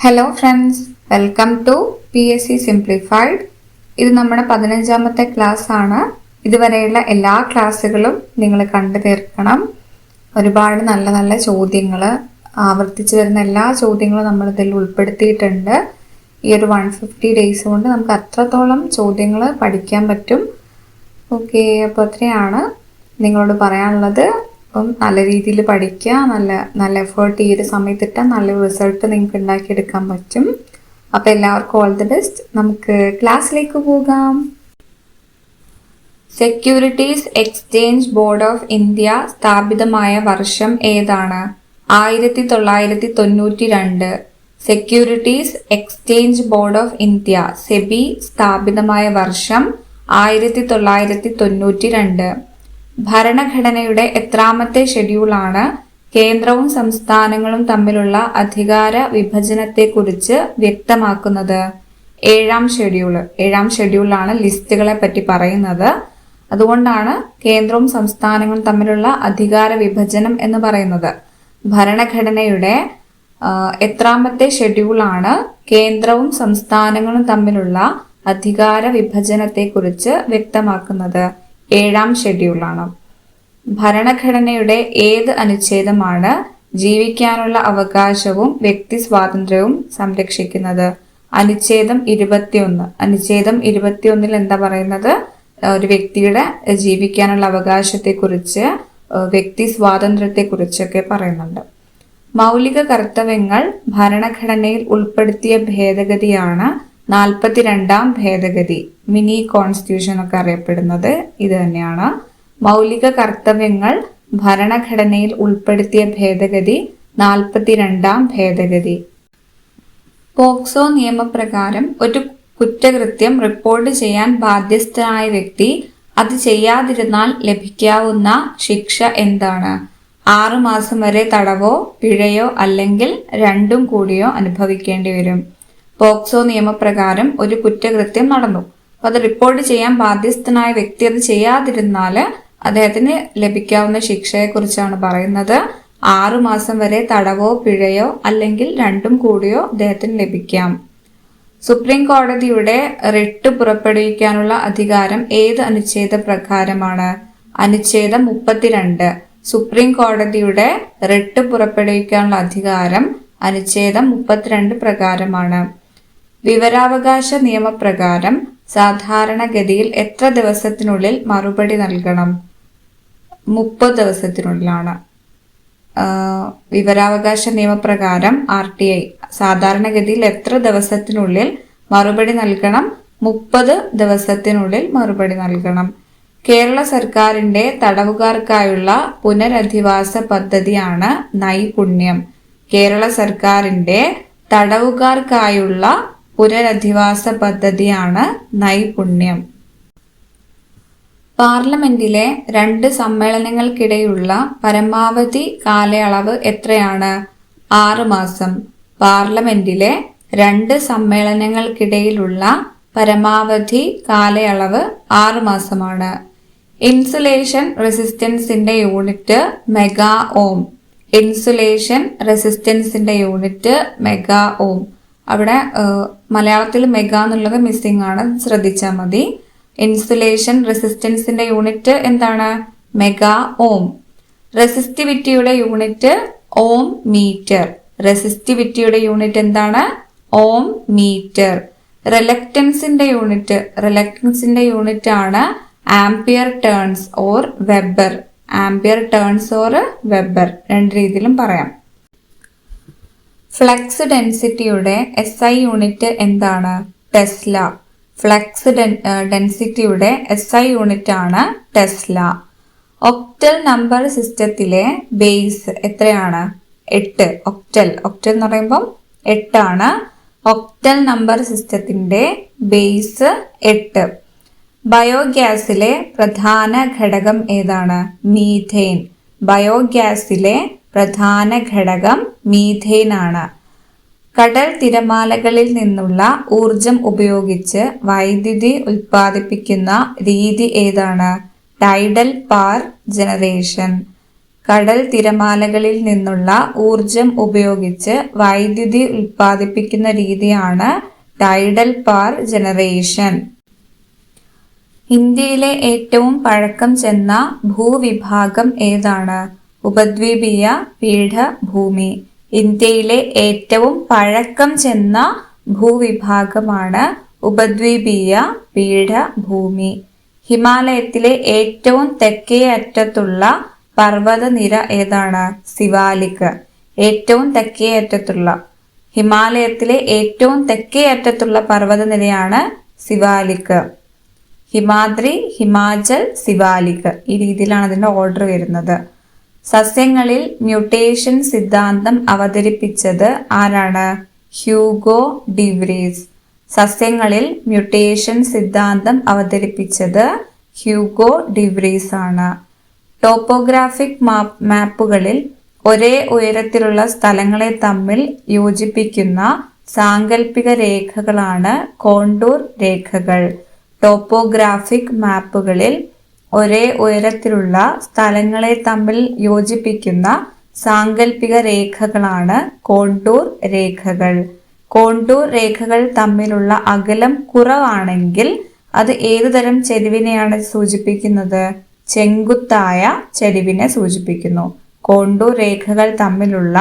Hello friends, welcome to PSC simplified. ഇത് നമ്മുടെ 15ാമത്തെ class ആണ്. ഇതുവരെയുള്ള എല്ലാ ക്ലാസ്സുകളും നിങ്ങൾ കണ്ടു തീർക്കണം. ഒരുപാട് നല്ല നല്ല ചോദ്യങ്ങൾ, ആവർത്തിച്ച് വരുന്ന എല്ലാ ചോദ്യങ്ങളും നമ്മൾ ഇതിൽ ഉൾപ്പെടുത്തിയിട്ടുണ്ട്. ഈ ഒരു 150 ഡേയ്സ് കൊണ്ട് നമുക്ക് അത്രത്തോളം ചോദ്യങ്ങൾ പഠിക്കാൻ പറ്റും. ഓക്കെ, അപ്പോൾ അത്രയാണ് നിങ്ങളോട് പറയാനുള്ളത്. അപ്പം നല്ല രീതിയിൽ പഠിക്കുക, നല്ല എഫേർട്ട് ഈ ഒരു സമയത്തിട്ടാൽ നല്ലൊരു റിസൾട്ട് നിങ്ങൾക്ക് ഉണ്ടാക്കിയെടുക്കാൻ പറ്റും. അപ്പോൾ എല്ലാവർക്കും ഓൾ ദി ബെസ്റ്റ്. നമുക്ക് ക്ലാസ്സിലേക്ക് പോകാം. Securities exchange board of India സ്ഥാപിതമായ വർഷം ഏതാണ്? 1992. Securities exchange board of India SEBI സ്ഥാപിതമായ വർഷം 1992. ഭരണഘടനയുടെ എത്രാമത്തെ ഷെഡ്യൂളാണ് കേന്ദ്രവും സംസ്ഥാനങ്ങളും തമ്മിലുള്ള അധികാര വിഭജനത്തെക്കുറിച്ച് വ്യക്തമാക്കുന്നത്? 7ാം ഷെഡ്യൂൾ. 7ാം ഷെഡ്യൂളിലാണ് ലിസ്റ്റുകളെ പറ്റി പറയുന്നത്. അതുകൊണ്ടാണ് കേന്ദ്രവും സംസ്ഥാനങ്ങളും തമ്മിലുള്ള അധികാര വിഭജനം എന്ന് പറയുന്നത്. ഭരണഘടനയുടെ എത്രാമത്തെ ഷെഡ്യൂളാണ് കേന്ദ്രവും സംസ്ഥാനങ്ങളും തമ്മിലുള്ള അധികാര വിഭജനത്തെക്കുറിച്ച് വ്യക്തമാക്കുന്നത്? 7ാം ഷെഡ്യൂളാണ്. ഭരണഘടനയുടെ ഏത് അനുച്ഛേദമാണ് ജീവിക്കാനുള്ള അവകാശവും വ്യക്തി സ്വാതന്ത്ര്യവും സംരക്ഷിക്കുന്നത്? അനുച്ഛേദം 21. അനുച്ഛേദം 21 എന്താ പറയുന്നത്? ഒരു വ്യക്തിയുടെ ജീവിക്കാനുള്ള അവകാശത്തെക്കുറിച്ച്, വ്യക്തി സ്വാതന്ത്ര്യത്തെക്കുറിച്ചൊക്കെ പറയുന്നുണ്ട്. മൗലിക കർത്തവ്യങ്ങൾ ഭരണഘടനയിൽ ഉൾപ്പെടുത്തിയ ഭേദഗതിയാണ് 42ാം ഭേദഗതി. മിനി കോൺസ്റ്റിറ്റ്യൂഷൻ ഒക്കെ അറിയപ്പെടുന്നത് ഇത് തന്നെയാണ്. മൗലിക കർത്തവ്യങ്ങൾ ഭരണഘടനയിൽ ഉൾപ്പെടുത്തിയ ഭേദഗതി 42ാം ഭേദഗതി. പോക്സോ നിയമപ്രകാരം ഒരു കുറ്റകൃത്യം റിപ്പോർട്ട് ചെയ്യാൻ ബാധ്യസ്ഥനായ വ്യക്തി അത് ചെയ്യാതിരുന്നാൽ ലഭിക്കാവുന്ന ശിക്ഷ എന്താണ്? 6 മാസം വരെ തടവോ പിഴയോ അല്ലെങ്കിൽ രണ്ടും കൂടിയോ അനുഭവിക്കേണ്ടി വരും. പോക്സോ നിയമപ്രകാരം ഒരു കുറ്റകൃത്യം നടന്നു, അപ്പൊ അത് റിപ്പോർട്ട് ചെയ്യാൻ ബാധ്യസ്ഥനായ വ്യക്തി അത് ചെയ്യാതിരുന്നാൽ അദ്ദേഹത്തിന് ലഭിക്കാവുന്ന ശിക്ഷയെക്കുറിച്ചാണ് പറയുന്നത്. 6 മാസം വരെ തടവോ പിഴയോ അല്ലെങ്കിൽ രണ്ടും കൂടിയോ അദ്ദേഹത്തിന് ലഭിക്കാം. സുപ്രീം കോടതിയുടെ റിട്ട് പുറപ്പെടുവിക്കാനുള്ള അധികാരം ഏത് അനുച്ഛേദ പ്രകാരമാണ്? അനുച്ഛേദം 32. സുപ്രീം കോടതിയുടെ റിട്ട് പുറപ്പെടുവിക്കാനുള്ള അധികാരം അനുച്ഛേദം 32 പ്രകാരമാണ്. വിവരാവകാശ നിയമപ്രകാരം സാധാരണഗതിയിൽ എത്ര ദിവസത്തിനുള്ളിൽ മറുപടി നൽകണം? 30 ദിവസത്തിനുള്ളിലാണ്. വിവരാവകാശ നിയമപ്രകാരം RTI സാധാരണഗതിയിൽ എത്ര ദിവസത്തിനുള്ളിൽ മറുപടി നൽകണം? 30 ദിവസത്തിനുള്ളിൽ മറുപടി നൽകണം. കേരള സർക്കാരിന്റെ തടവുകാർക്കായുള്ള പുനരധിവാസ പദ്ധതിയാണ് നൈപുണ്യം. കേരള സർക്കാരിന്റെ തടവുകാർക്കായുള്ള പുനരധിവാസ പദ്ധതിയാണ് നൈപുണ്യം. പാർലമെന്റിലെ 2 സമ്മേളനങ്ങൾക്കിടെയുള്ള പരമാവധി കാലയളവ് എത്രയാണ്? 6 മാസം. പാർലമെന്റിലെ 2 സമ്മേളനങ്ങൾക്കിടയിലുള്ള പരമാവധി കാലയളവ് 6 മാസമാണ്. ഇൻസുലേഷൻ റെസിസ്റ്റൻസിന്റെ യൂണിറ്റ് മെഗാ ഓം. ഇൻസുലേഷൻ റെസിസ്റ്റൻസിന്റെ യൂണിറ്റ് മെഗാ ഓം. അവിടെ മലയാളത്തിൽ മെഗാ എന്നുള്ളത് മിസ്സിംഗ് ആണ്, ശ്രദ്ധിച്ചാൽ മതി. ഇൻസുലേഷൻ റെസിസ്റ്റൻസിന്റെ യൂണിറ്റ് എന്താണ്? Mega ohm. റെസിസ്റ്റിവിറ്റിയുടെ യൂണിറ്റ് ഓം മീറ്റർ. റെസിസ്റ്റിവിറ്റിയുടെ യൂണിറ്റ് എന്താണ്? Ohm metre. റിലക്റ്റൻസിന്റെ യൂണിറ്റ് ആണ് ampere turns or weber. Ampere turns or weber, 2 രീതിയിലും പറയാം. ഫ്ലക്സ് ഡെൻസിറ്റിയുടെ SI യൂണിറ്റ് എന്താണ്? ടെസ്ല. ഫ്ലക്സ് ഡെൻസിറ്റിയുടെ SI യൂണിറ്റ് ആണ് ടെസ്ല. ഒക്ടൽ നമ്പർ സിസ്റ്റത്തിലെ ബേസ് എത്രയാണ്? 8. ഒക്ടൽ എന്ന് പറയുമ്പോൾ 8 ആണ്. ഒക്ടൽ നമ്പർ സിസ്റ്റത്തിന്റെ ബേസ് 8. ബയോഗ്യാസിലെ പ്രധാന ഘടകം ഏതാണ്? മീഥെയ്ൻ. ബയോഗ്യാസിലെ പ്രധാന ഘടകം മീഥെയ്ൻ ആണ്. കടൽ തിരമാലകളിൽ നിന്നുള്ള ഊർജം ഉപയോഗിച്ച് വൈദ്യുതി ഉൽപ്പാദിപ്പിക്കുന്ന രീതി ഏതാണ്? Tidal power generation. കടൽ തിരമാലകളിൽ നിന്നുള്ള ഊർജം ഉപയോഗിച്ച് വൈദ്യുതി ഉൽപ്പാദിപ്പിക്കുന്ന രീതിയാണ് ടൈഡൽ പവർ ജനറേഷൻ. ഇന്ത്യയിലെ ഏറ്റവും പഴക്കം ചെന്ന ഭൂവിഭാഗം ഏതാണ്? ഉപദ്വീപീയ പീഠഭൂമി. ഇന്ത്യയിലെ ഏറ്റവും പഴക്കം ചെന്ന ഭൂവിഭാഗമാണ് ഉപദ്വീപീയ പീഠഭൂമി. ഹിമാലയത്തിലെ ഏറ്റവും തെക്കേ അറ്റത്തുള്ള പർവ്വതനിര ഏതാണ്? സിവാലിക്. ഏറ്റവും തെക്കേ അറ്റത്തുള്ള ഹിമാലയത്തിലെ ഏറ്റവും തെക്കേ അറ്റത്തുള്ള പർവ്വതനിരയാണ് സിവാലിക്. ഹിമാദ്രി, ഹിമാചൽ, സിവാലിക്, ഈ രീതിയിലാണ് അതിന്റെ ഓർഡർ വരുന്നത്. സസ്യങ്ങളിൽ മ്യൂട്ടേഷൻ സിദ്ധാന്തം അവതരിപ്പിച്ചത് ആരാണ്? Hugo de Vries. സസ്യങ്ങളിൽ മ്യൂട്ടേഷൻ സിദ്ധാന്തം അവതരിപ്പിച്ചത് ഹ്യൂഗോ ഡിവ്രീസ് ആണ്. ടോപ്പോഗ്രാഫിക് മാപ്പുകളിൽ ഒരേ ഉയരത്തിലുള്ള സ്ഥലങ്ങളെ തമ്മിൽ യോജിപ്പിക്കുന്ന സാങ്കല്പിക രേഖകളാണ് കോണ്ടൂർ രേഖകൾ. ടോപ്പോഗ്രാഫിക് മാപ്പുകളിൽ ഒരേ ഉയരത്തിലുള്ള സ്ഥലങ്ങളെ തമ്മിൽ യോജിപ്പിക്കുന്ന സാങ്കല്പിക രേഖകളാണ് കോണ്ടൂർ രേഖകൾ. കോണ്ടൂർ രേഖകൾ തമ്മിലുള്ള അകലം കുറവാണെങ്കിൽ അത് ഏതുതരം ചരിവിനെയാണ് സൂചിപ്പിക്കുന്നത്? ചെങ്കുത്തായ ചരിവിനെ സൂചിപ്പിക്കുന്നു. കോണ്ടൂർ രേഖകൾ തമ്മിലുള്ള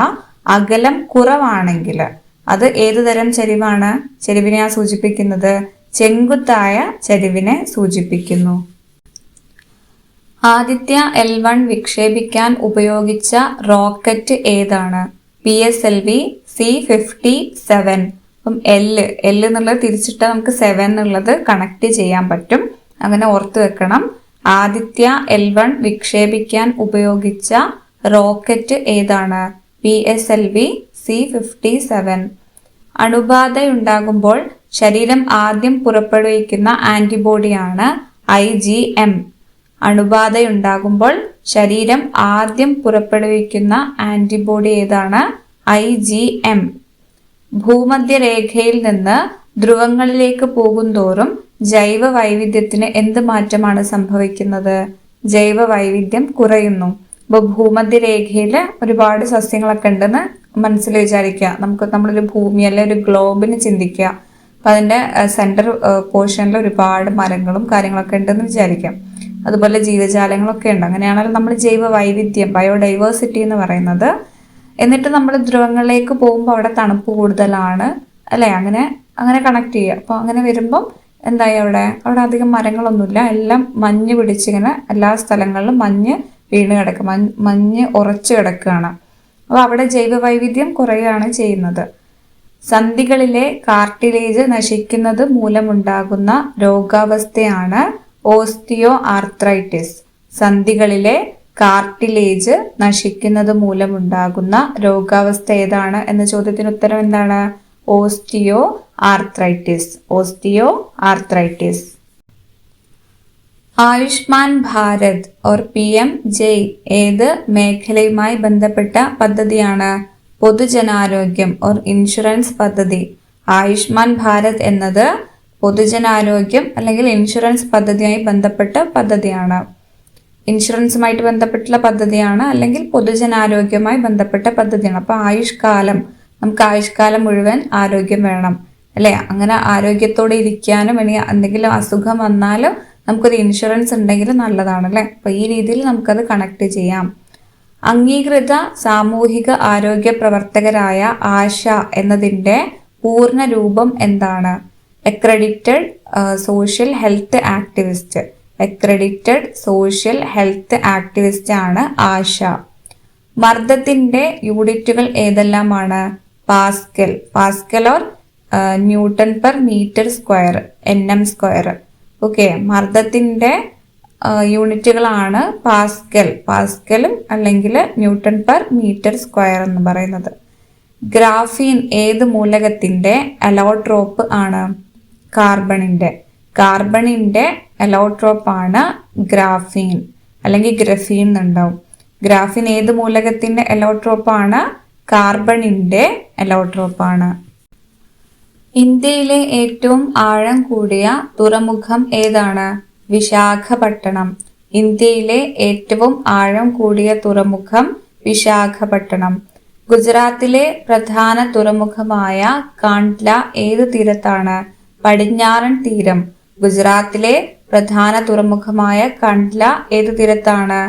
അകലം കുറവാണെങ്കിൽ അത് ഏതുതരം ചരിവാണ്? ചരിവിനെയാണ് സൂചിപ്പിക്കുന്നത്? ചെങ്കുത്തായ ചരിവിനെ സൂചിപ്പിക്കുന്നു. ആദിത്യ L1 വിക്ഷേപിക്കാൻ ഉപയോഗിച്ച റോക്കറ്റ് ഏതാണ്? PSLV C-57. അപ്പം L എന്നുള്ളത് തിരിച്ചിട്ടാൽ നമുക്ക് 7 എന്നുള്ളത് കണക്ട് ചെയ്യാൻ പറ്റും. അങ്ങനെ ഓർത്തു വെക്കണം. ആദിത്യ L1 വിക്ഷേപിക്കാൻ ഉപയോഗിച്ച റോക്കറ്റ് ഏതാണ്? PSLV C-57. അണുബാധയുണ്ടാകുമ്പോൾ ശരീരം ആദ്യം പുറപ്പെടുവിക്കുന്ന ആന്റിബോഡിയാണ് IgM. അണുബാധയുണ്ടാകുമ്പോൾ ശരീരം ആദ്യം പുറപ്പെടുവിക്കുന്ന ആന്റിബോഡി ഏതാണ്? IgM. ഭൂമധ്യരേഖയിൽ നിന്ന് ധ്രുവങ്ങളിലേക്ക് പോകുന്തോറും ജൈവ വൈവിധ്യത്തിന് എന്ത് മാറ്റമാണ് സംഭവിക്കുന്നത്? ജൈവ വൈവിധ്യം കുറയുന്നു. ഇപ്പോൾ ഭൂമധ്യരേഖയിൽ ഒരുപാട് സസ്യങ്ങളൊക്കെ ഉണ്ടെന്ന് മനസ്സിൽ വിചാരിക്കുക. നമ്മളൊരു ഭൂമി അല്ലെ ഒരു ഗ്ലോബിന് ചിന്തിക്കുക. അപ്പം അതിൻ്റെ സെൻറ്റർ പോർഷനിൽ ഒരുപാട് മരങ്ങളും കാര്യങ്ങളൊക്കെ ഉണ്ടെന്ന് വിചാരിക്കാം. അതുപോലെ ജീവജാലങ്ങളൊക്കെ ഉണ്ട്. അങ്ങനെയാണെങ്കിൽ നമ്മൾ ജൈവ വൈവിധ്യം, ബയോഡൈവേഴ്സിറ്റി എന്ന് പറയുന്നത്. എന്നിട്ട് നമ്മൾ ധ്രുവങ്ങളിലേക്ക് പോകുമ്പോൾ അവിടെ തണുപ്പ് കൂടുതലാണ് അല്ലേ? അങ്ങനെ കണക്ട് ചെയ്യുക. അപ്പോൾ അങ്ങനെ വരുമ്പം എന്തായി? അവിടെ അധികം മരങ്ങളൊന്നുമില്ല. എല്ലാം മഞ്ഞ് പിടിച്ചിങ്ങനെ എല്ലാ സ്ഥലങ്ങളിലും മഞ്ഞ് വീണ് കിടക്കുക, മഞ്ഞ് ഉറച്ചു കിടക്കുകയാണ്. അപ്പോൾ അവിടെ ജൈവ വൈവിധ്യം കുറയുകയാണ് ചെയ്യുന്നത്. സന്ധികളിലെ കാർട്ടിലേജ് നശിക്കുന്നത് മൂലമുണ്ടാകുന്ന രോഗാവസ്ഥയാണ് ഓസ്റ്റിയോ ആർത്രൈറ്റിസ്. സന്ധികളിലെ കാർട്ടിലേജ് നശിക്കുന്നത് മൂലമുണ്ടാകുന്ന രോഗാവസ്ഥ ഏതാണ് എന്ന ചോദ്യത്തിന് ഉത്തരം എന്താണ്? Osteo arthritis. Osteo arthritis. Ayushman Bharat or PM-JY ഏത് മേഖലയുമായി ബന്ധപ്പെട്ട പദ്ധതിയാണ്? പൊതുജനാരോഗ്യം ഓർ ഇൻഷുറൻസ് പദ്ധതി. ആയുഷ്മാൻ ഭാരത് എന്നത് പൊതുജനാരോഗ്യം അല്ലെങ്കിൽ ഇൻഷുറൻസ് പദ്ധതിയുമായി ബന്ധപ്പെട്ട പദ്ധതിയാണ്. ഇൻഷുറൻസുമായിട്ട് ബന്ധപ്പെട്ടുള്ള പദ്ധതിയാണ് അല്ലെങ്കിൽ പൊതുജനാരോഗ്യവുമായി ബന്ധപ്പെട്ട പദ്ധതിയാണ്. അപ്പോൾ ആയുഷ്കാലം, നമുക്ക് ആയുഷ്കാലം മുഴുവൻ ആരോഗ്യം വേണം അല്ലേ? അങ്ങനെ ആരോഗ്യത്തോടെ ഇരിക്കാനും ഇനി എന്തെങ്കിലും അസുഖം വന്നാലും നമുക്കൊരു ഇൻഷുറൻസ് ഉണ്ടെങ്കിൽ നല്ലതാണ് അല്ലേ? അപ്പോൾ ഈ രീതിയിൽ നമുക്കത് കണക്ട് ചെയ്യാം. അംഗീകൃത സാമൂഹിക ആരോഗ്യ പ്രവർത്തകരായ ആശ എന്നതിൻ്റെ പൂർണ്ണ രൂപം എന്താണ്? Accredited social health activist. Accredited social health activist ആണ് ആശ. മർദ്ദത്തിന്റെ യൂണിറ്റുകൾ ഏതെല്ലാമാണ്? Pascal. Pascal or newton per metre square, NM². Okay, മർദ്ദത്തിന്റെ യൂണിറ്റുകളാണ് പാസ്കലും അല്ലെങ്കിൽ ന്യൂട്ടൺ പെർ മീറ്റർ സ്ക്വയർ എന്ന് പറയുന്നത്. ഗ്രാഫീൻ ഏത് മൂലകത്തിന്റെ അലോട്രോപ്പ് ആണ്? കാർബണിന്റെ അലോട്രോപ്പ് ആണ് ഗ്രാഫീൻ അല്ലെങ്കിൽ ഗ്രഫീൻ എന്നുണ്ടാവും. ഗ്രാഫീൻ ഏത് മൂലകത്തിന്റെ അലോട്രോപ്പ് ആണ്? കാർബണിന്റെ അലോട്രോപ്പ് ആണ്. ഇന്ത്യയിലെ ഏറ്റവും ആഴം കൂടിയ തുറമുഖം ഏതാണ്? വിശാഖപട്ടണം. ഇന്ത്യയിലെ ഏറ്റവും ആഴം കൂടിയ തുറമുഖം വിശാഖപട്ടണം. ഗുജറാത്തിലെ പ്രധാന തുറമുഖമായ കാണ്ട്ല ഏത് തീരത്താണ്? പടിഞ്ഞാറൻ തീരം. ഗുജറാത്തിലെ പ്രധാന തുറമുഖമായ കാണ്ട്ല ഏത് തീരത്താണ്?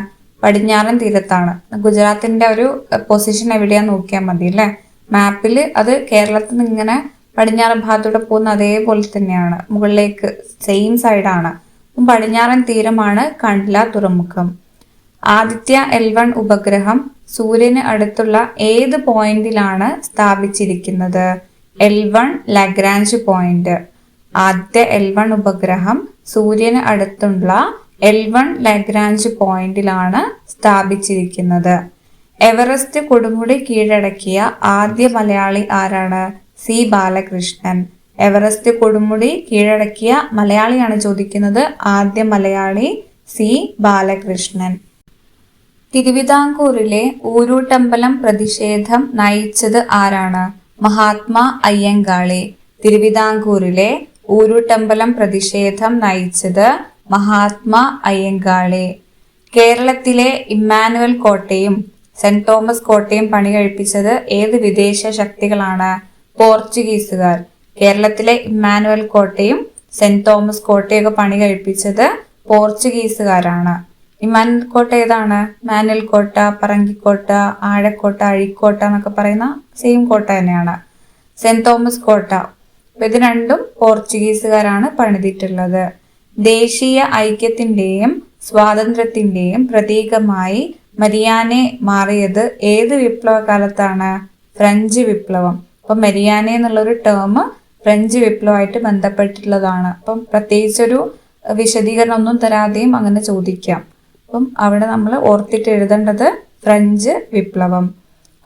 പടിഞ്ഞാറൻ തീരത്താണ്. ഗുജറാത്തിന്റെ ഒരു പൊസിഷൻ എവിടെയാന്ന് നോക്കിയാൽ മതി അല്ലെ. മാപ്പിൽ അത് കേരളത്തിൽ നിന്ന് ഇങ്ങനെ പടിഞ്ഞാറൻ ഭാഗത്തൂടെ പോകുന്ന അതേപോലെ തന്നെയാണ്, മുകളിലേക്ക് സെയിം സൈഡാണ്. പടിഞ്ഞാറൻ തീരമാണ് കാണ്ട്ല തുറമുഖം. ആദിത്യ L1 ഉപഗ്രഹം സൂര്യന് അടുത്തുള്ള ഏത് പോയിന്റിലാണ് സ്ഥാപിച്ചിരിക്കുന്നത്? L1 Lagrange point. ആദ്യ L1 ഉപഗ്രഹം സൂര്യന് അടുത്തുള്ള L1 ലാഗ്രാഞ്ച് പോയിന്റിലാണ് സ്ഥാപിച്ചിരിക്കുന്നത്. എവറസ്റ്റ് കൊടുമുടി കീഴടക്കിയ ആദ്യ മലയാളി ആരാണ്? സി ബാലകൃഷ്ണൻ. എവറസ്റ്റ് കൊടുമുടി കീഴടക്കിയ മലയാളിയാണ് ചോദിക്കുന്നത്. ആദ്യ മലയാളി സി ബാലകൃഷ്ണൻ. തിരുവിതാംകൂറിലെ ഊരൂട്ടമ്പലം പ്രതിഷേധം നയിച്ചത് ആരാണ്? മഹാത്മാ അയ്യങ്കാളി. തിരുവിതാംകൂറിലെ ഊരൂട്ടമ്പലം പ്രതിഷേധം നയിച്ചത് മഹാത്മാ അയ്യങ്കാളി. കേരളത്തിലെ ഇമ്മാനുവൽ കോട്ടയും സെന്റ് തോമസ് കോട്ടയും പണി കഴിപ്പിച്ചത് ഏത് വിദേശ ശക്തികളാണ്? പോർച്ചുഗീസുകാർ. കേരളത്തിലെ ഇമ്മാനുവൽ കോട്ടയും സെന്റ് തോമസ് കോട്ടയൊക്കെ പണി കഴിപ്പിച്ചത് പോർച്ചുഗീസുകാരാണ്. ഇമ്മാനുവൽ കോട്ട ഏതാണ്? മാനുവൽ കോട്ട, പറങ്കിക്കോട്ട, ആഴക്കോട്ട, അഴീക്കോട്ട എന്നൊക്കെ പറയുന്ന സെയിം കോട്ട തന്നെയാണ്. സെന്റ് തോമസ് കോട്ട, ഇത് രണ്ടും പോർച്ചുഗീസുകാരാണ് പണിതിട്ടുള്ളത്. ദേശീയ ഐക്യത്തിന്റെയും സ്വാതന്ത്ര്യത്തിന്റെയും പ്രതീകമായി മരിയാനെ മാറിയത് ഏത് വിപ്ലവ കാലത്താണ്? ഫ്രഞ്ച് വിപ്ലവം. അപ്പൊ മരിയാനെ എന്നുള്ളൊരു ടേം ഫ്രഞ്ച് വിപ്ലവമായിട്ട് ബന്ധപ്പെട്ടിട്ടുള്ളതാണ്. അപ്പം പ്രത്യേകിച്ചൊരു വിശദീകരണം ഒന്നും തരാതെയും അങ്ങനെ ചോദിക്കാം. അപ്പം അവിടെ നമ്മൾ ഓർത്തിട്ട് എഴുതേണ്ടത് ഫ്രഞ്ച് വിപ്ലവം.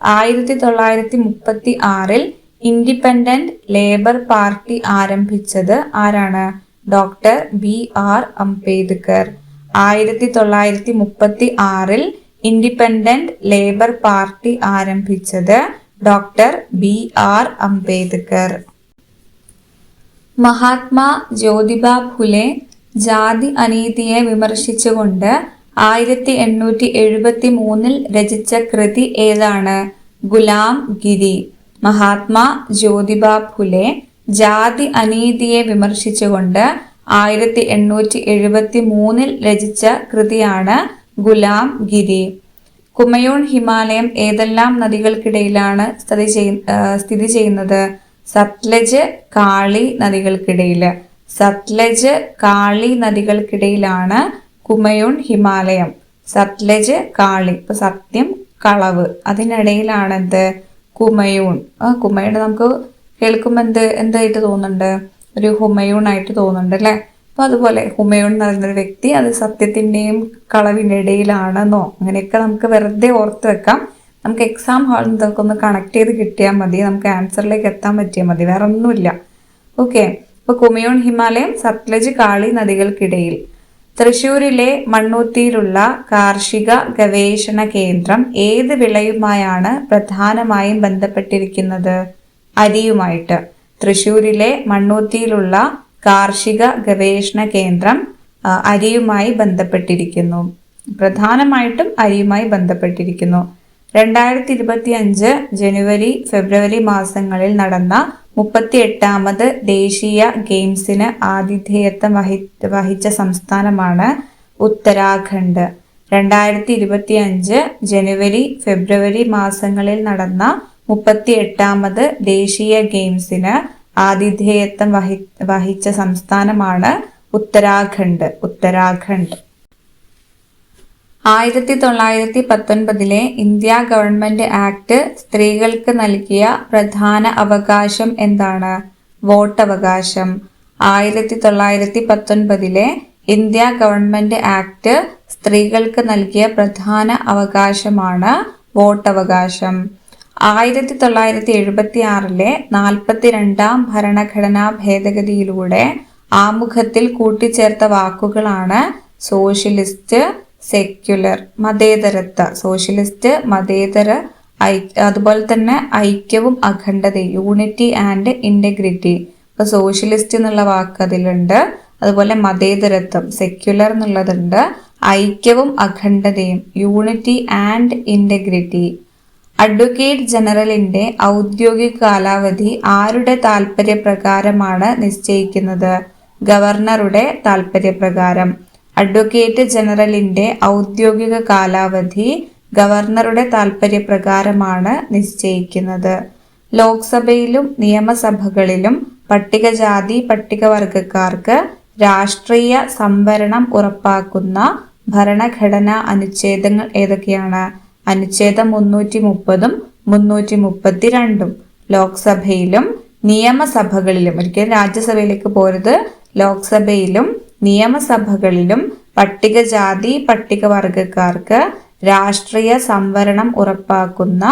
1936 ഇൻഡിപെൻഡന്റ് ലേബർ പാർട്ടി ആരംഭിച്ചത് ആരാണ്? Doctor BR Ambedkar. 1936 independent labour party ആരംഭിച്ചത് ഡോക്ടർ BR അംബേദ്കർ. മഹാത്മാ ജ്യോതിബ ഫുലെ ജാതി അനീതിയെ വിമർശിച്ചുകൊണ്ട് 1873 രചിച്ച കൃതി ഏതാണ്? ഗുലാം ഗിരി. മഹാത്മാ ജ്യോതിബ ഫുലെ ജാതി അനീതിയെ വിമർശിച്ചുകൊണ്ട് 1873 രചിച്ച കൃതിയാണ് ഗുലാം ഗിരി. കുമയൂൺ ഹിമാലയം ഏതെല്ലാം നദികൾക്കിടയിലാണ് സ്ഥിതി ചെയ്യുന്നത്? സത്ലജ് കാളി നദികൾക്കിടയിൽ. സത്ലജ് കാളി നദികൾക്കിടയിലാണ് കുമയൂൺ ഹിമാലയം. സത്ലജ് കാളി, ഇപ്പൊ സത്യം കളവ്, അതിനിടയിലാണ് എന്ത്? കുമയൂൺ. കുമയൂൺ നമുക്ക് കേൾക്കുമ്പോൾ എന്തായിട്ട് തോന്നുന്നുണ്ട്? ഒരു ഹുമയൂൺ ആയിട്ട് തോന്നുന്നുണ്ട് അല്ലെ. അപ്പൊ അതുപോലെ ഹുമയൂൺ എന്ന് പറയുന്നൊരു വ്യക്തി അത് സത്യത്തിന്റെയും കളവിന്റെ ഇടയിലാണെന്നോ അങ്ങനെയൊക്കെ നമുക്ക് വെറുതെ ഓർത്ത് വെക്കാം. നമുക്ക് എക്സാം ഹാളിൽ നിന്നൊക്കെ ഒന്ന് കണക്ട് ചെയ്ത് കിട്ടിയാൽ മതി, നമുക്ക് ആൻസറിലേക്ക് എത്താൻ പറ്റിയാൽ മതി, വേറെ ഒന്നുമില്ല. ഓക്കെ. അപ്പൊ കുമയൂൺ ഹിമാലയം സത്ലജ് കാളി നദികൾക്കിടയിൽ. തൃശ്ശൂരിലെ മണ്ണുത്തിയിലുള്ള കാർഷിക ഗവേഷണ കേന്ദ്രം ഏത് വിളയുമായാണ് പ്രധാനമായും ബന്ധപ്പെട്ടിരിക്കുന്നത്? അരിയുമായിട്ട്. തൃശ്ശൂരിലെ മണ്ണുത്തിയിലുള്ള കാർഷിക ഗവേഷണ കേന്ദ്രം അരിയുമായി ബന്ധപ്പെട്ടിരിക്കുന്നു. പ്രധാനമായിട്ടും അരിയുമായി ബന്ധപ്പെട്ടിരിക്കുന്നു. 2025 ജനുവരി ഫെബ്രുവരി മാസങ്ങളിൽ നടന്ന 38ാമത് ദേശീയ ഗെയിംസിന് ആതിഥേയത്വം വഹിച്ച സംസ്ഥാനമാണ് ഉത്തരാഖണ്ഡ്. 2025 ജനുവരി ഫെബ്രുവരി മാസങ്ങളിൽ നടന്ന 38ാമത് ദേശീയ ഗെയിംസിന് ആതിഥേയത്വം വഹിച്ച സംസ്ഥാനമാണ് Uttarakhand. Uttarakhand. 1919 India government act സ്ത്രീകൾക്ക് നൽകിയ പ്രധാന അവകാശം എന്താണ്? വോട്ടവകാശം. 1919 ഇന്ത്യ ഗവൺമെന്റ് ആക്ട് സ്ത്രീകൾക്ക് നൽകിയ പ്രധാന അവകാശമാണ് വോട്ടവകാശം. 1976 42ാം ഭരണഘടനാ ഭേദഗതിയിലൂടെ ആമുഖത്തിൽ കൂട്ടിച്ചേർത്ത വാക്കുകളാണ് സോഷ്യലിസ്റ്റ്, സെക്യുലർ. മതേതരത്വ, സോഷ്യലിസ്റ്റ്, മതേതര, അതുപോലെ തന്നെ ഐക്യവും അഖണ്ഡതയും, യൂണിറ്റി ആൻഡ് ഇന്റഗ്രിറ്റി. ഇപ്പൊ സോഷ്യലിസ്റ്റ് എന്നുള്ള വാക്ക് അതിലുണ്ട്, അതുപോലെ മതേതരത്വം സെക്യുലർ എന്നുള്ളതുണ്ട്, ഐക്യവും അഖണ്ഡതയും, യൂണിറ്റി ആൻഡ് ഇന്റഗ്രിറ്റി. അഡ്വക്കേറ്റ് ജനറലിന്റെ ഔദ്യോഗിക കാലാവധി ആരുടെ താൽപര്യപ്രകാരമാണ് നിശ്ചയിക്കുന്നത്? ഗവർണറുടെ താൽപര്യപ്രകാരം. അഡ്വക്കേറ്റ് ജനറലിന്റെ ഔദ്യോഗിക കാലാവധി ഗവർണറുടെ താൽപര്യപ്രകാരമാണ് നിശ്ചയിക്കുന്നത്. ലോക്സഭയിലും നിയമസഭകളിലും പട്ടികജാതി പട്ടികവർഗക്കാർക്ക് രാഷ്ട്രീയ സംവരണം ഉറപ്പാക്കുന്ന ഭരണഘടനാ അനുച്ഛേദങ്ങൾ ഏതൊക്കെയാണ്? അനുച്ഛേദം 330ഉം 332ഉം. ലോക്സഭയിലും നിയമസഭകളിലും, ഒരിക്കലും രാജ്യസഭയിലേക്ക് പോരുത്, ലോക്സഭയിലും നിയമസഭകളിലും പട്ടികജാതി പട്ടികവർഗക്കാർക്ക് രാഷ്ട്രീയ സംവരണം ഉറപ്പാക്കുന്ന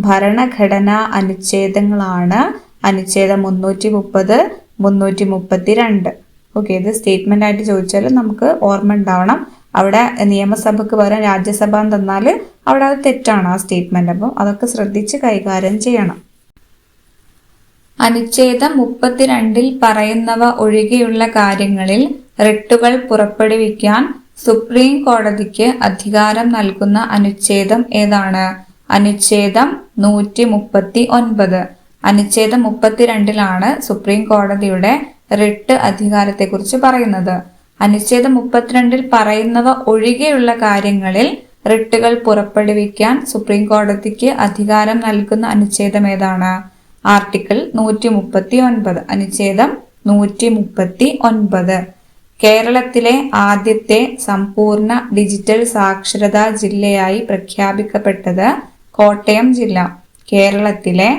ഭരണഘടനാ അനുച്ഛേദങ്ങളാണ് അനുച്ഛേദം 330, 332. ഓക്കെ, ഇത് സ്റ്റേറ്റ്മെന്റ് ആയിട്ട് ചോദിച്ചാൽ നമുക്ക് ഓർമ്മ ഉണ്ടാവണം. അവിടെ നിയമസഭക്ക് പകരം രാജ്യസഭ തന്നാൽ അവിടെ അത് തെറ്റാണ് ആ സ്റ്റേറ്റ്മെന്റ്. അപ്പം അതൊക്കെ ശ്രദ്ധിച്ച് കൈകാര്യം ചെയ്യണം. അനുച്ഛേദം 32 പറയുന്നവ ഒഴികെയുള്ള കാര്യങ്ങളിൽ റിട്ടുകൾ പുറപ്പെടുവിക്കാൻ സുപ്രീം കോടതിക്ക് അധികാരം നൽകുന്ന അനുച്ഛേദം ഏതാണ്? അനുച്ഛേദം 139. അനുച്ഛേദം 32 സുപ്രീം കോടതിയുടെ റിട്ട് അധികാരത്തെക്കുറിച്ച് പറയുന്നത്. അനുച്ഛേദം 32 പറയുന്നവ ഒഴികെയുള്ള കാര്യങ്ങളിൽ റിട്ടുകൾ പുറപ്പെടുവിക്കാൻ സുപ്രീം കോടതിക്ക് അധികാരം നൽകുന്ന അനുച്ഛേദം ഏതാണ്? ആർട്ടിക്കിൾ 139, അനുച്ഛേദം 139. കേരളത്തിലെ ആദ്യത്തെ സമ്പൂർണ്ണ ഡിജിറ്റൽ സാക്ഷരതാ ജില്ലയായി പ്രഖ്യാപിക്കപ്പെട്ടത് കോട്ടയം ജില്ല. കേരളത്തിലെ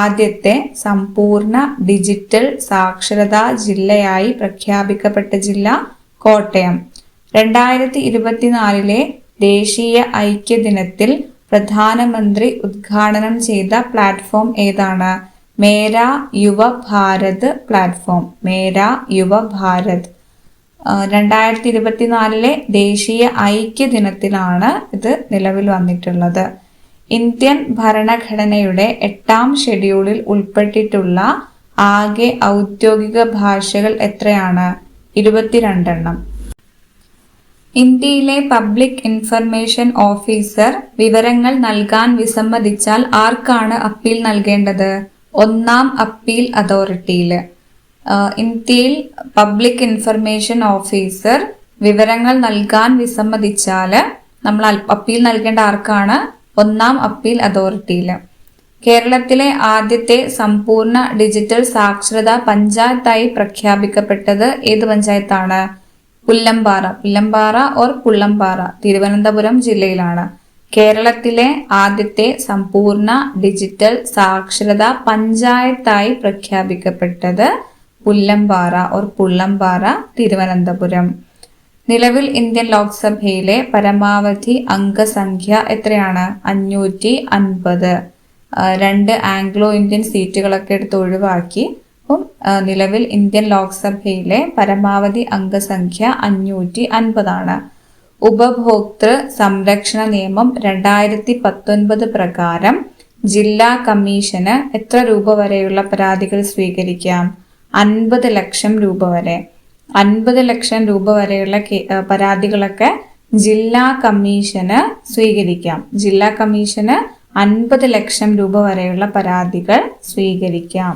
ആദ്യത്തെ സമ്പൂർണ്ണ ഡിജിറ്റൽ സാക്ഷരതാ ജില്ലയായി പ്രഖ്യാപിക്കപ്പെട്ട ജില്ല കോട്ടയം. 2024 ദേശീയ ഐക്യദിനത്തിൽ പ്രധാനമന്ത്രി ഉദ്ഘാടനം ചെയ്ത പ്ലാറ്റ്ഫോം ഏതാണ്? മേരാ യുവ ഭാരത് പ്ലാറ്റ്ഫോം. മേരാ യുവ ഭാരത് 2024 ദേശീയ ഐക്യദിനത്തിലാണ് ഇത് നിലവിൽ വന്നിട്ടുള്ളത്. ഇന്ത്യൻ ഭരണഘടനയുടെ 8ാം ഷെഡ്യൂളിൽ ഉൾപ്പെട്ടിട്ടുള്ള ആകെ ഔദ്യോഗിക ഭാഷകൾ എത്രയാണ്? 22. ഇന്ത്യയിലെ പബ്ലിക് ഇൻഫർമേഷൻ ഓഫീസർ വിവരങ്ങൾ നൽകാൻ വിസമ്മതിച്ചാൽ ആർക്കാണ് അപ്പീൽ നൽകേണ്ടത്? 1ാം അപ്പീൽ അതോറിറ്റിയിൽ. ഇന്ത്യയിൽ പബ്ലിക് ഇൻഫർമേഷൻ ഓഫീസർ വിവരങ്ങൾ നൽകാൻ വിസമ്മതിച്ചാൽ നമ്മൾ അപ്പീൽ നൽകേണ്ട ആർക്കാണ്? 1ാം അപ്പീൽ അതോറിറ്റിയിൽ. കേരളത്തിലെ ആദ്യത്തെ സമ്പൂർണ്ണ ഡിജിറ്റൽ സാക്ഷരതാ പഞ്ചായത്തായി പ്രഖ്യാപിക്കപ്പെട്ടത് ഏത് പഞ്ചായത്താണ്? പുല്ലമ്പാറ. പുല്ലമ്പാറ ഓർ പുള്ളമ്പാറ തിരുവനന്തപുരം ജില്ലയിലാണ്. കേരളത്തിലെ ആദ്യത്തെ സമ്പൂർണ്ണ ഡിജിറ്റൽ സാക്ഷരതാ പഞ്ചായത്തായി പ്രഖ്യാപിക്കപ്പെട്ടത് പുല്ലമ്പാറ ഓർ പുള്ളമ്പാറ തിരുവനന്തപുരം. നിലവിൽ ഇന്ത്യൻ ലോക്സഭയിലെ പരമാവധി അംഗസംഖ്യ എത്രയാണ്? 550. 2 ആംഗ്ലോ ഇന്ത്യൻ സീറ്റുകളൊക്കെ എടുത്ത് ഒഴിവാക്കി. അപ്പം നിലവിൽ ഇന്ത്യൻ ലോക്സഭയിലെ പരമാവധി അംഗസംഖ്യ 550 ഉപഭോക്തൃ സംരക്ഷണ നിയമം 2019 പ്രകാരം ജില്ലാ കമ്മീഷന് എത്ര രൂപ വരെയുള്ള പരാതികൾ സ്വീകരിക്കാം? 50 ലക്ഷം രൂപ വരെ. 50 ലക്ഷം രൂപ വരെയുള്ള പരാതികളൊക്കെ ജില്ലാ കമ്മീഷന് സ്വീകരിക്കാം. ജില്ലാ കമ്മീഷന് 50 ലക്ഷം രൂപ വരെയുള്ള പരാതികൾ സ്വീകരിക്കാം.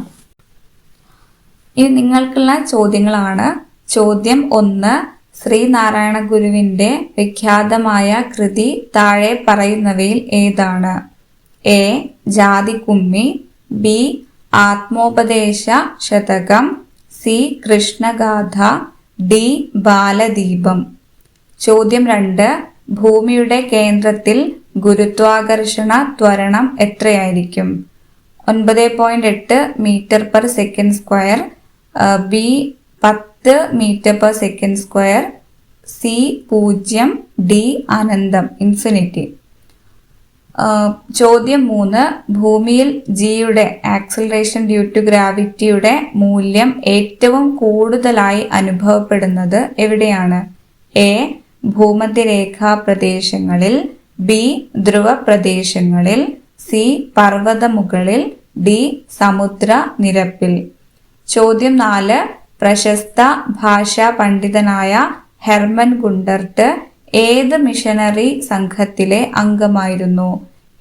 ഇനി നിങ്ങൾക്കുള്ള ചോദ്യങ്ങളാണ്. ചോദ്യം 1. ശ്രീനാരായണ ഗുരുവിന്റെ വിഖ്യാതമായ കൃതി താഴെ പറയുന്നവയിൽ ഏതാണ്? A. Jathikkummi, B. Atmopadesa Satakam, C. Krishnagatha, D. ബാലദീപം. ചോദ്യം 2. ഭൂമിയുടെ കേന്ദ്രത്തിൽ ഗുരുത്വാകർഷണ ത്വരണം എത്രയായിരിക്കും? 9.8 metre per second square, B 10 metre per second square, C 0, D അനന്തം ഇൻഫിനിറ്റി. ചോദ്യം 3. ഭൂമിയിൽ ജിയുടെ ആക്സിലറേഷൻ ഡ്യൂ ടു ഗ്രാവിറ്റിയുടെ മൂല്യം ഏറ്റവും കൂടുതലായി അനുഭവപ്പെടുന്നത് എവിടെയാണ്? എ. ഭൂമധ്യരേഖാ പ്രദേശങ്ങളിൽ, ബി. ധ്രുവ പ്രദേശങ്ങളിൽ, സി. പർവ്വതമുകളിൽ, ഡി. സമുദ്ര നിരപ്പിൽ. ചോദ്യം 4. പ്രശസ്ത ഭാഷാ പണ്ഡിതനായ ഹെർമൻ ഗുണ്ടർട്ട് ഏത് മിഷനറി സംഘത്തിലെ അംഗമായിരുന്നു?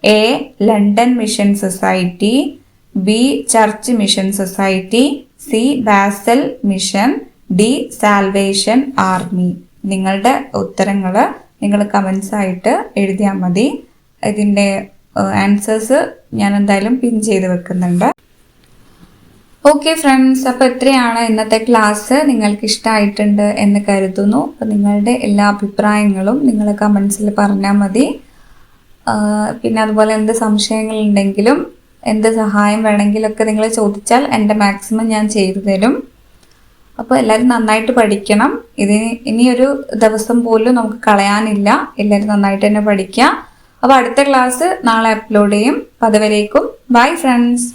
A. London mission society, B. Church mission society, C. Basal mission, D. Salvation army. നിങ്ങളുടെ ഉത്തരങ്ങൾ നിങ്ങൾ കമൻസ് ആയിട്ട് എഴുതിയാൽ മതി. ഇതിൻ്റെ ആൻസേഴ്സ് ഞാൻ എന്തായാലും പിൻ ചെയ്ത് വെക്കുന്നുണ്ട്. ഓക്കെ ഫ്രണ്ട്സ്, അപ്പോൾ ഇത്രയാണ് ഇന്നത്തെ ക്ലാസ്. നിങ്ങൾക്ക് ഇഷ്ടമായിട്ടുണ്ട് എന്ന് കരുതുന്നു. അപ്പോൾ നിങ്ങളുടെ എല്ലാ അഭിപ്രായങ്ങളും നിങ്ങൾ കമൻസിൽ പറഞ്ഞാൽ മതി. പിന്നെ അതുപോലെ എന്ത് സംശയങ്ങളുണ്ടെങ്കിലും എന്ത് സഹായം വേണമെങ്കിലൊക്കെ നിങ്ങൾ ചോദിച്ചാൽ എൻ്റെ മാക്സിമം ഞാൻ ചെയ്തു തരും. അപ്പോൾ എല്ലാവരും നന്നായിട്ട് പഠിക്കണം. ഇനിയൊരു ദിവസം പോലും നമുക്ക് കളയാനില്ല. എല്ലാവരും നന്നായിട്ട് തന്നെ പഠിക്കുക. അപ്പോൾ അടുത്ത ക്ലാസ് നാളെ അപ്ലോഡ് ചെയ്യും. അതുവരേക്കും ബൈ ഫ്രണ്ട്സ്.